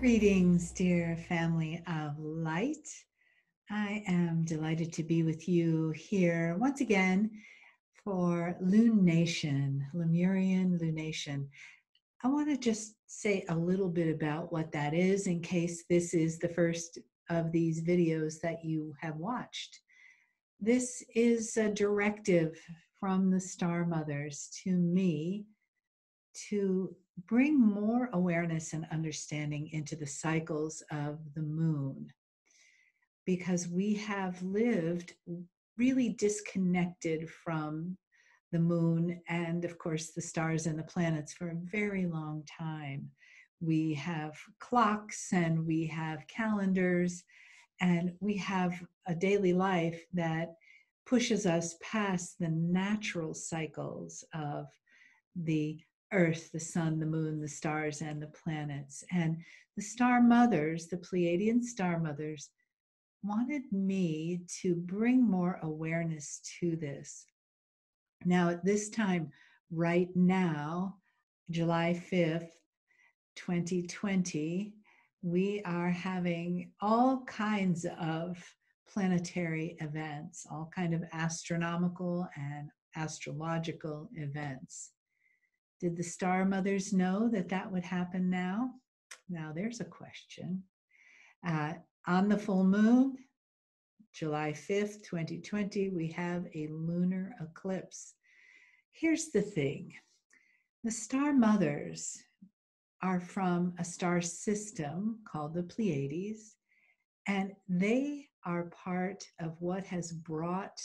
Greetings, dear family of light. I am delighted to be with you here once again for Lunation, Lemurian Lunation. I want to just say a little bit about what that is in case this is the first of these videos that you have watched. This is a directive from the Star Mothers to me to bring more awareness and understanding into the cycles of the moon, because we have lived really disconnected from the moon and, of course, the stars and the planets for a very long time. We have clocks and we have calendars and we have a daily life that pushes us past the natural cycles of the Earth, the sun, the moon, the stars, and the planets. And the Star Mothers, the Pleiadian Star Mothers, wanted me to bring more awareness to this. Now, at this time, right now, July 5th, 2020, we are having all kinds of planetary events, all kind of astronomical and astrological events. Did the Star Mothers know that that would happen now? Now there's a question. On the full moon, July 5th, 2020, we have a lunar eclipse. Here's the thing. The Star Mothers are from a star system called the Pleiades, and they are part of what has brought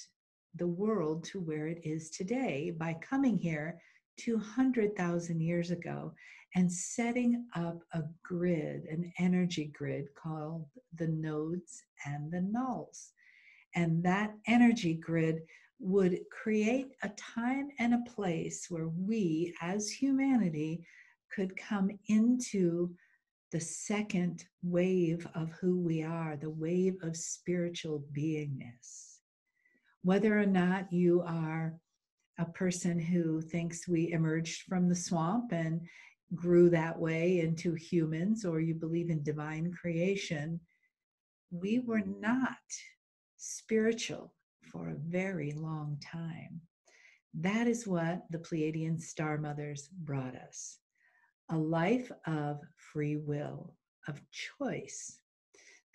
the world to where it is today by coming here 200,000 years ago and setting up a grid, an energy grid called the nodes and the nulls. And that energy grid would create a time and a place where we as humanity could come into the second wave of who we are, the wave of spiritual beingness. Whether or not you are a person who thinks we emerged from the swamp and grew that way into humans, or you believe in divine creation, we were not spiritual for a very long time. That is what the Pleiadian Star Mothers brought us. A life of free will, of choice,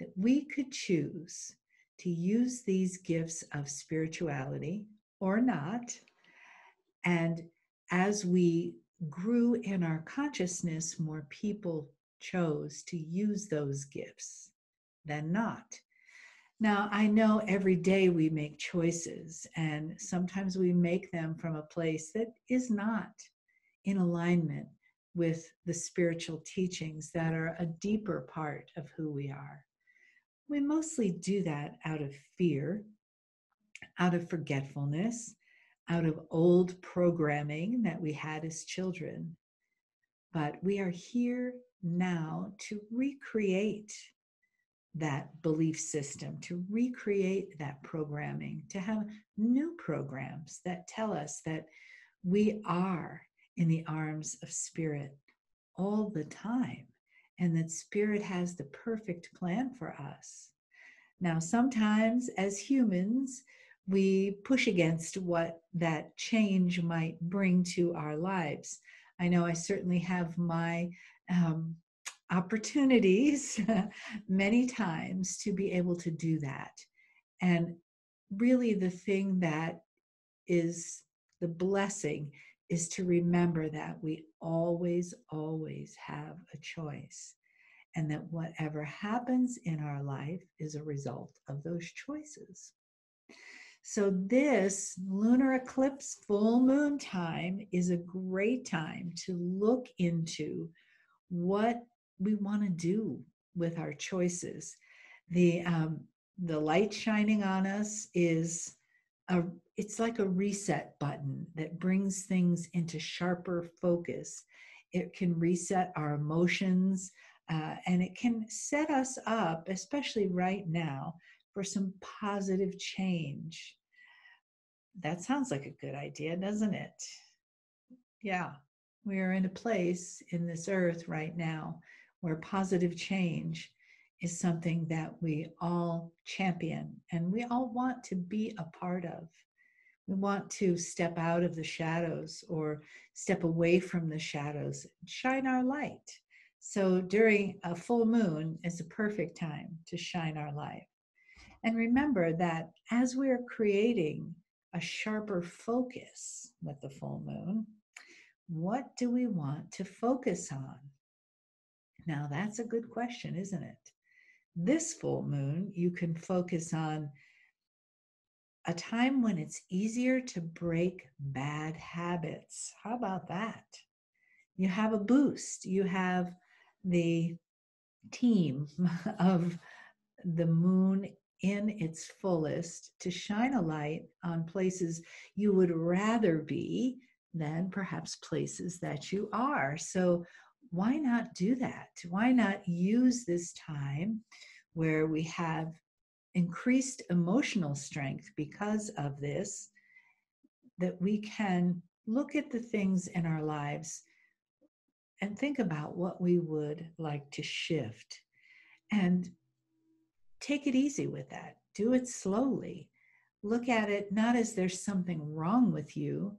that we could choose to use these gifts of spirituality or not. And as we grew in our consciousness, more people chose to use those gifts than not. Now, I know every day we make choices, and sometimes we make them from a place that is not in alignment with the spiritual teachings that are a deeper part of who we are. We mostly do that out of fear, out of forgetfulness, out of old programming that we had as children. But we are here now to recreate that belief system, to recreate that programming, to have new programs that tell us that we are in the arms of Spirit all the time, and that Spirit has the perfect plan for us. Now, sometimes as humans, we push against what that change might bring to our lives. I know I certainly have my opportunities many times to be able to do that. And really the thing that is the blessing is to remember that we always, always have a choice, and that whatever happens in our life is a result of those choices. So this lunar eclipse full moon time is a great time to look into what we want to do with our choices. The light shining on us is it's like a reset button that brings things into sharper focus. It can reset our emotions, and it can set us up, especially right now, for some positive change. That sounds like a good idea, doesn't it? Yeah, we are in a place in this earth right now where positive change is something that we all champion and we all want to be a part of. We want to step out of the shadows or step away from the shadows, shine our light. So during a full moon is a perfect time to shine our light. And remember that as we're creating a sharper focus with the full moon, what do we want to focus on? Now, that's a good question, isn't it? This full moon, you can focus on a time when it's easier to break bad habits. How about that? You have a boost. You have the team of the moon in its fullest to shine a light on places you would rather be than perhaps places that you are. So why not do that? Why not use this time where we have increased emotional strength because of this, that we can look at the things in our lives and think about what we would like to shift and take it easy with that. Do it slowly. Look at it not as there's something wrong with you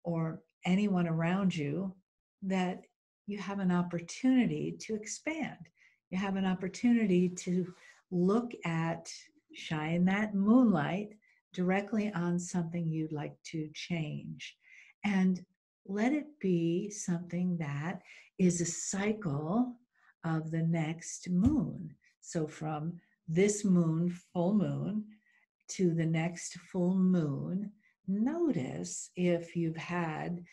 or anyone around you, that you have an opportunity to expand. You have an opportunity to look at, shine that moonlight directly on something you'd like to change. And let it be something that is a cycle of the next moon. So from this moon, full moon, to the next full moon, notice if you've had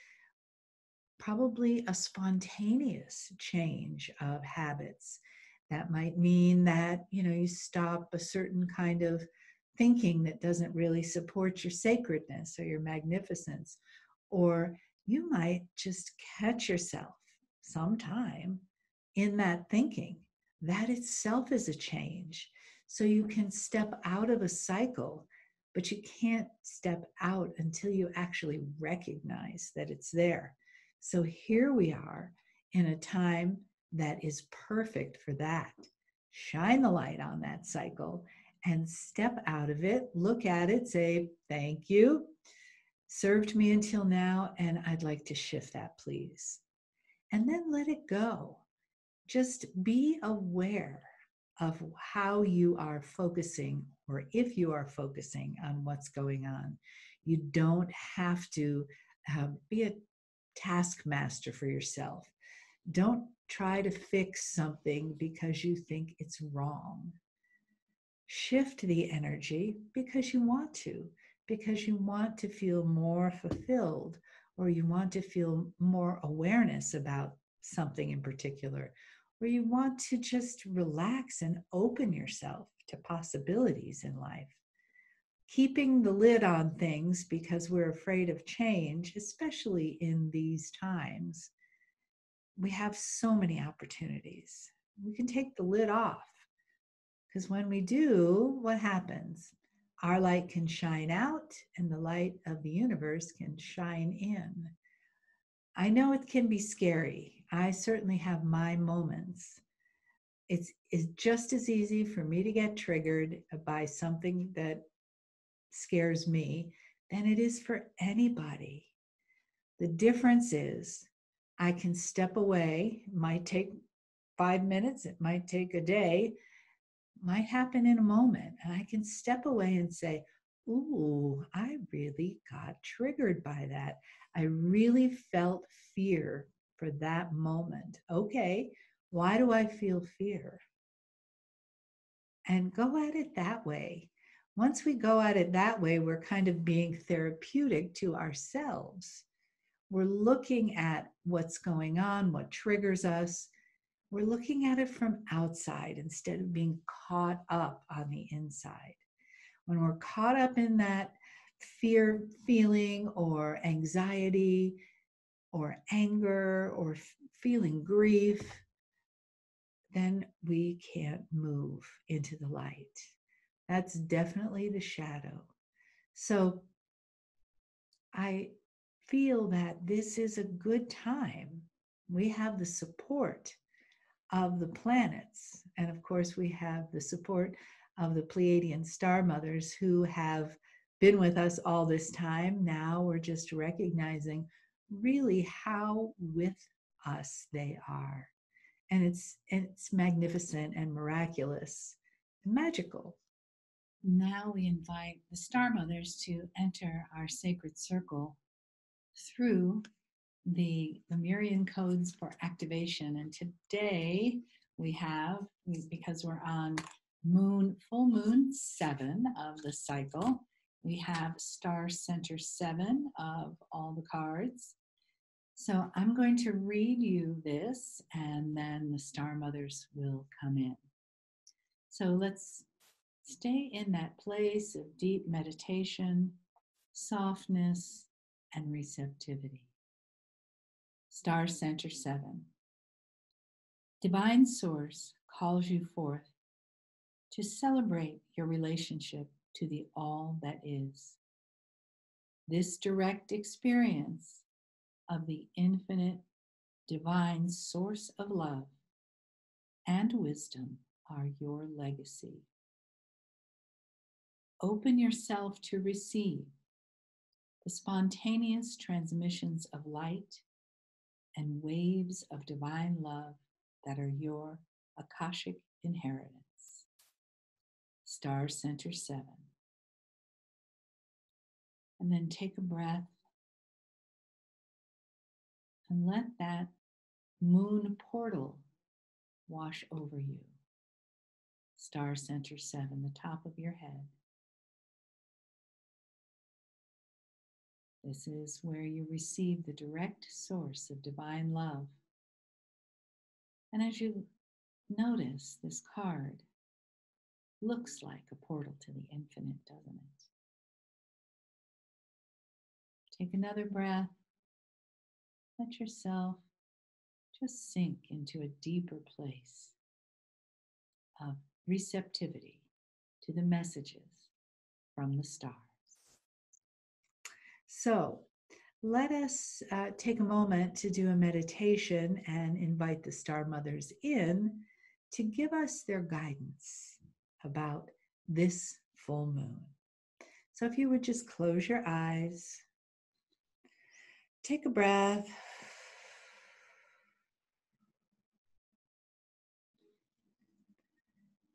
probably a spontaneous change of habits. That might mean that, you stop a certain kind of thinking that doesn't really support your sacredness or your magnificence. Or you might just catch yourself sometime in that thinking. That itself is a change. So you can step out of a cycle, but you can't step out until you actually recognize that it's there. So here we are in a time that is perfect for that. Shine the light on that cycle and step out of it. Look at it, say, thank you. Served me until now, and I'd like to shift that, please. And then let it go. Just be aware of how you are focusing, or if you are focusing on what's going on. You don't have to be a taskmaster for yourself. Don't try to fix something because you think it's wrong. Shift the energy because you want to feel more fulfilled, or you want to feel more awareness about something in particular, or you want to just relax and open yourself to possibilities in life. Keeping the lid on things because we're afraid of change, especially in these times, we have so many opportunities. We can take the lid off, because when we do, what happens? Our light can shine out and the light of the universe can shine in. I know it can be scary. I certainly have my moments. It's just as easy for me to get triggered by something that scares me than it is for anybody. The difference is I can step away. It might take 5 minutes. It might take a day. Might happen in a moment. And I can step away and say, ooh, I really got triggered by that. I really felt fear for that moment. Okay, why do I feel fear? And go at it that way. Once we go at it that way, we're kind of being therapeutic to ourselves. We're looking at what's going on, what triggers us. We're looking at it from outside instead of being caught up on the inside. When we're caught up in that fear feeling or anxiety or anger or feeling grief, then we can't move into the light. That's definitely the shadow. So I feel that this is a good time. We have the support of the planets. And of course, we have the support of the Pleiadian star mothers who have been with us all this time. Now we're just recognizing really how with us they are. And it's magnificent and miraculous and magical. Now we invite the star mothers to enter our sacred circle through the Lemurian codes for activation. And today we have, because we're on full moon 7 of the cycle, we have star center 7 of all the cards. So I'm going to read you this, and then the star mothers will come in. So let's stay in that place of deep meditation, softness, and receptivity. Star Center 7. Divine Source calls you forth to celebrate your relationship to the all that is. This direct experience of the infinite divine source of love and wisdom are your legacy. Open yourself to receive the spontaneous transmissions of light and waves of divine love that are your Akashic inheritance. Star Center 7. And then take a breath and let that moon portal wash over you. Star Center 7, the top of your head. This is where you receive the direct source of divine love. And as you notice, this card looks like a portal to the infinite, doesn't it? Take another breath. Let yourself just sink into a deeper place of receptivity to the messages from the stars. So let us take a moment to do a meditation and invite the star mothers in to give us their guidance about this full moon. So if you would just close your eyes, take a breath,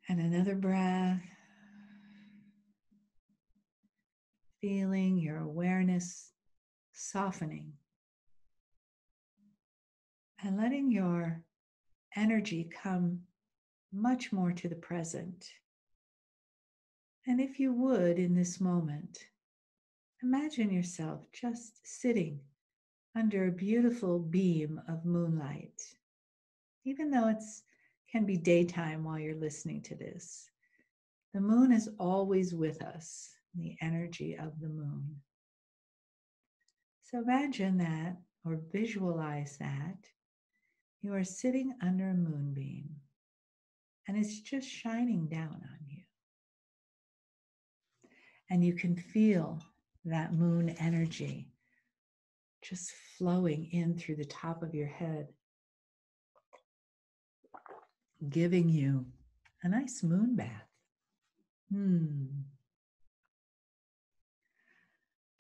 and another breath, feeling your awareness softening and letting your energy come much more to the present. And if you would, in this moment, imagine yourself just sitting under a beautiful beam of moonlight. Even though it can be daytime while you're listening to this, the moon is always with us, the energy of the moon. So imagine that, or visualize that, you are sitting under a moonbeam and it's just shining down on you. And you can feel that moon energy just flowing in through the top of your head, giving you a nice moon bath.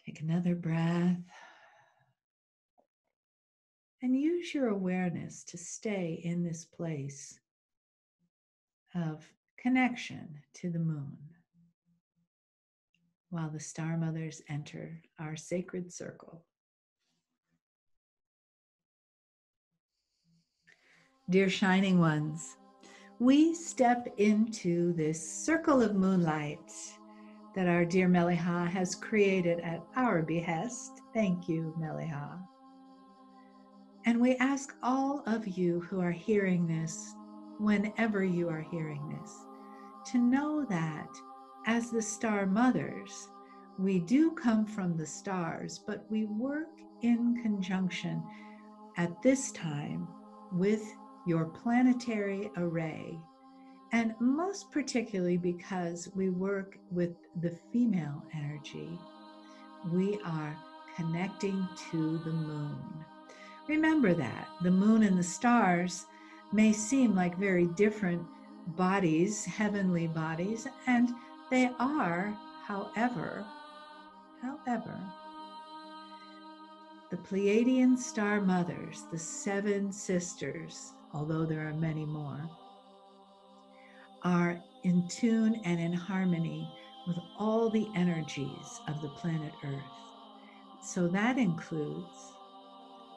Take another breath and use your awareness to stay in this place of connection to the moon while the star mothers enter our sacred circle. Dear shining ones, we step into this circle of moonlight that our dear Mele'ha has created at our behest. Thank you, Mele'ha. And we ask all of you who are hearing this, whenever you are hearing this, to know that as the star mothers, we do come from the stars, but we work in conjunction at this time with your planetary array. And most particularly because we work with the female energy, we are connecting to the moon. Remember that the moon and the stars, may seem like very different bodies, heavenly bodies, and they are, however, the Pleiadian star mothers, the 7 sisters, although there are many more, are in tune and in harmony with all the energies of the planet Earth. So that includes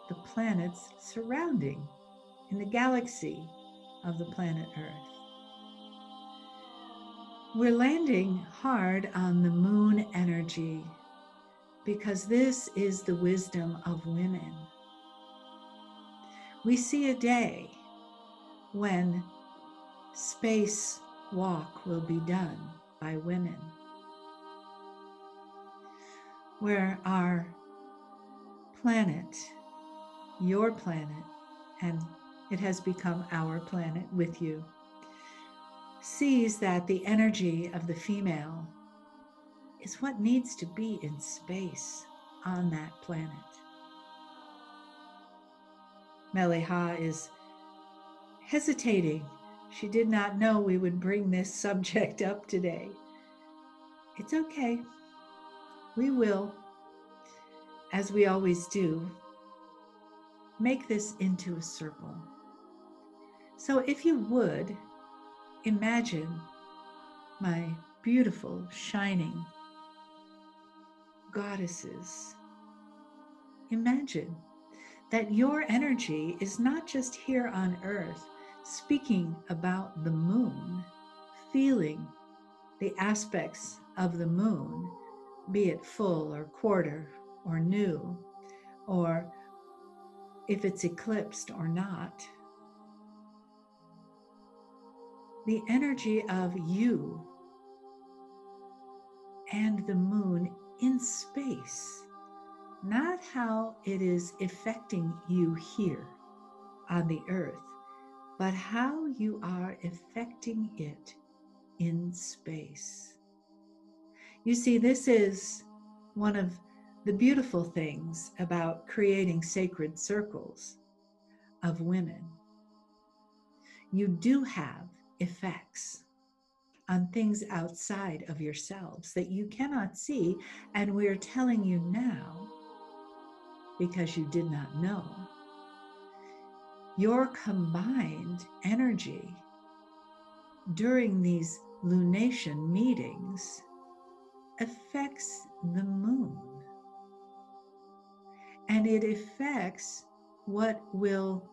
the planets surrounding in the galaxy of the planet Earth. We're landing hard on the moon energy because this is the wisdom of women. We see a day when space walk will be done by women, where our planet, your planet, and it has become our planet with you, sees that the energy of the female is what needs to be in space on that planet. Mele'ha is hesitating. She did not know we would bring this subject up today. It's okay. We will, as we always do, make this into a circle. So if you would, imagine my beautiful, shining goddesses. Imagine that your energy is not just here on earth, speaking about the moon, feeling the aspects of the moon, be it full or quarter or new, or if it's eclipsed or not. The energy of you and the moon in space, not how it is affecting you here on the earth, but how you are affecting it in space. You see, this is one of the beautiful things about creating sacred circles of women. You do have effects on things outside of yourselves that you cannot see, and we're telling you now because you did not know. Your combined energy during these lunation meetings affects the moon, and it affects what will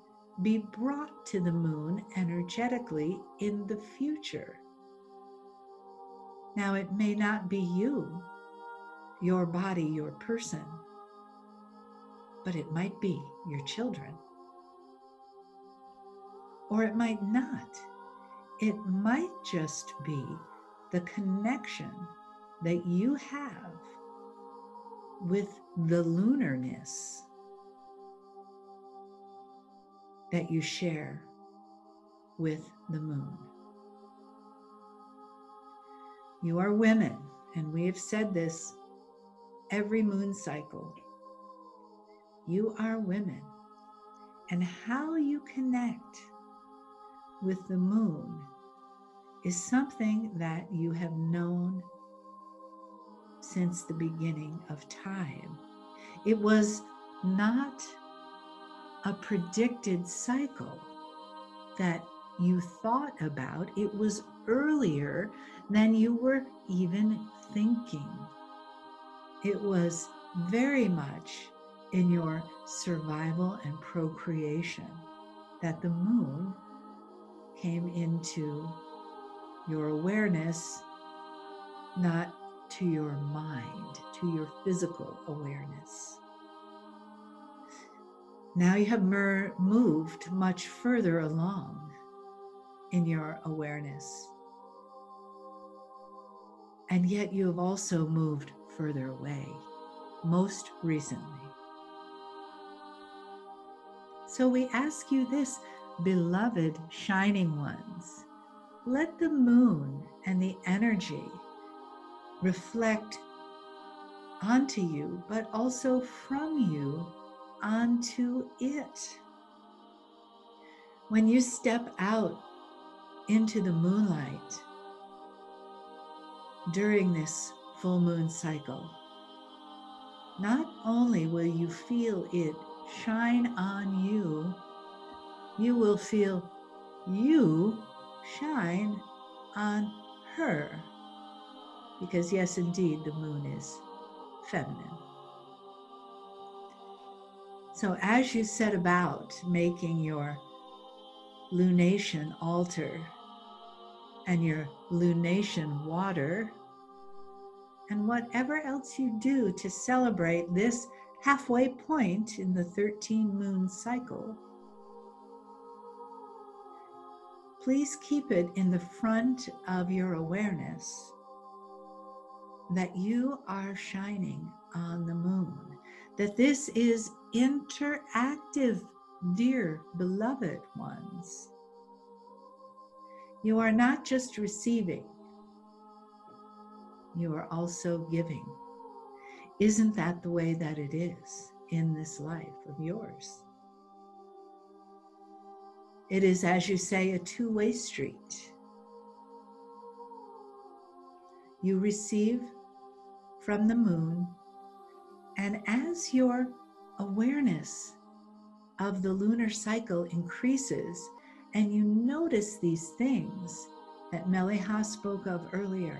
be brought to the moon energetically in the future. Now, it may not be you, your body, your person, but it might be your children. Or it might not. It might just be the connection that you have with the lunarness that you share with the moon. You are women, and we have said this every moon cycle. You are women, and how you connect with the moon is something that you have known since the beginning of time. It was not a predicted cycle that you thought about. It was earlier than you were even thinking. It was very much in your survival and procreation that the moon came into your awareness, not to your mind, to your physical awareness. Now you have moved much further along in your awareness. And yet you have also moved further away, most recently. So we ask you this, beloved shining ones, let the moon and the energy reflect onto you, but also from you onto it. When you step out into the moonlight during this full moon cycle, not only will you feel it shine on you, you will feel you shine on her. Because yes, indeed, the moon is feminine. So as you set about making your lunation altar and your lunation water, and whatever else you do to celebrate this halfway point in the 13 moon cycle, please keep it in the front of your awareness that you are shining on the moon, that this is interactive, dear beloved ones. You are not just receiving, you are also giving. Isn't that the way that it is in this life of yours? It is, as you say, a two-way street. You receive from the moon, and as your awareness of the lunar cycle increases and you notice these things that Mele'ha spoke of earlier,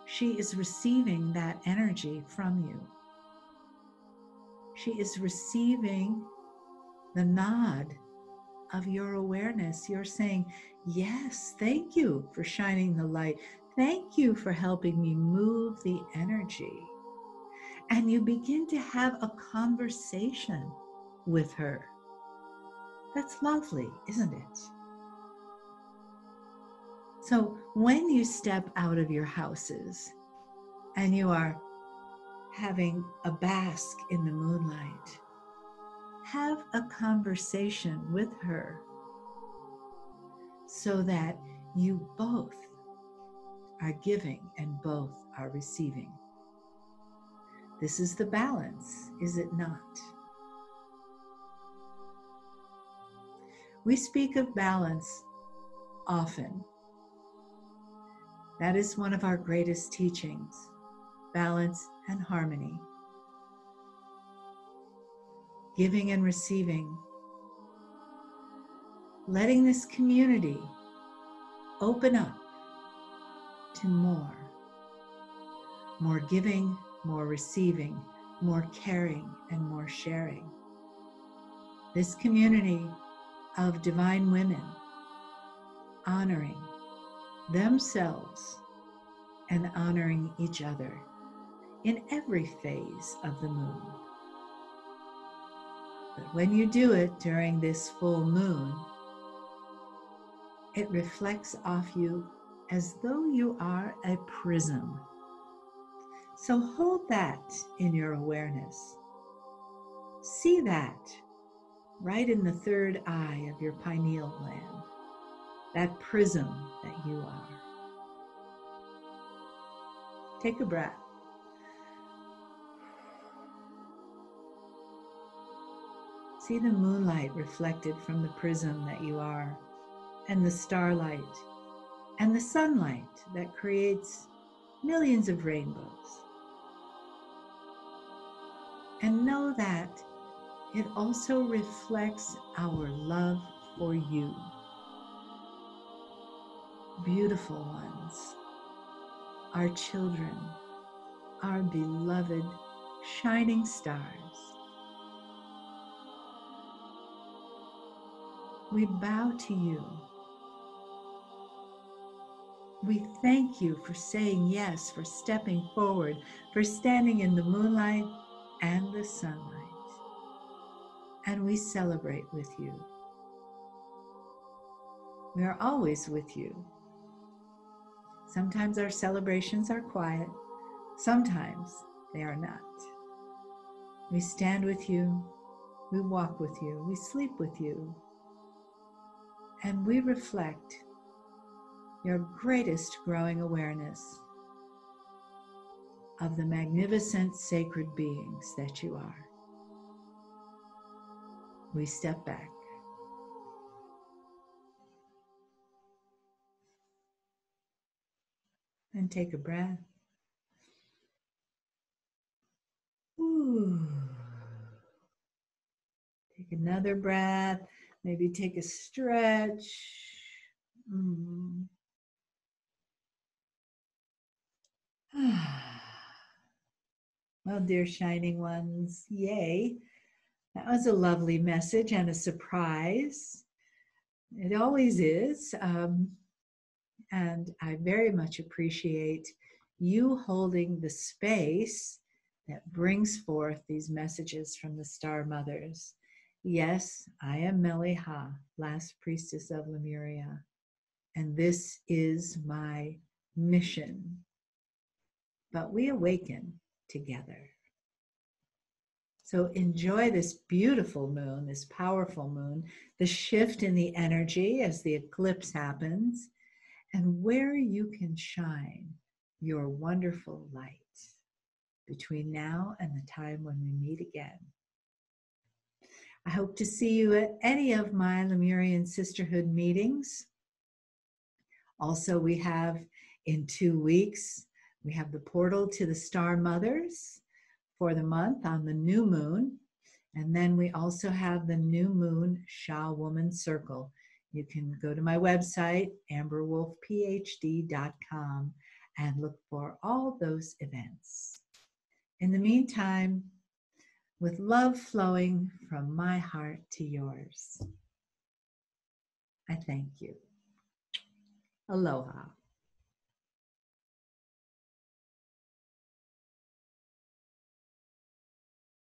she is receiving that energy from you. She is receiving the nod of your awareness. You're saying, yes, thank you for shining the light. Thank you for helping me move the energy. And you begin to have a conversation with her. That's lovely, isn't it? So when you step out of your houses and you are having a bask in the moonlight, have a conversation with her so that you both are giving and both are receiving. This is the balance, is it not? We speak of balance often. That is one of our greatest teachings, balance and harmony. Giving and receiving. Letting this community open up to more giving, more receiving, more caring, and more sharing. This community of divine women honoring themselves and honoring each other in every phase of the moon. But when you do it during this full moon, it reflects off you as though you are a prism. So hold that in your awareness. See that right in the third eye of your pineal gland, that prism that you are. Take a breath. See the moonlight reflected from the prism that you are, and the starlight, and the sunlight that creates millions of rainbows. And know that it also reflects our love for you, beautiful ones, our children, our beloved shining stars. We bow to you. We thank you for saying yes, for stepping forward, for standing in the moonlight and the sunlight. And we celebrate with you. We are always with you. Sometimes our celebrations are quiet. Sometimes they are not. We stand with you. We walk with you. We sleep with you. And we reflect your greatest growing awareness of the magnificent sacred beings that you are. We step back. And take a breath. Ooh. Take another breath. Maybe take a stretch. Well, dear shining ones, yay. That was a lovely message and a surprise. It always is. And I very much appreciate you holding the space that brings forth these messages from the Star Mothers. Yes, I am Mele'ha, last priestess of Lemuria, and this is my mission. But we awaken together. So enjoy this beautiful moon, this powerful moon, the shift in the energy as the eclipse happens, and where you can shine your wonderful light between now and the time when we meet again. I hope to see you at any of my Lemurian Sisterhood meetings. Also, we have in 2 weeks, we have the portal to the Star Mothers for the month on the new moon. And then we also have the new moon Sha Woman Circle. You can go to my website, amberwolfphd.com, and look for all those events. In the meantime, with love flowing from my heart to yours, I thank you. Aloha.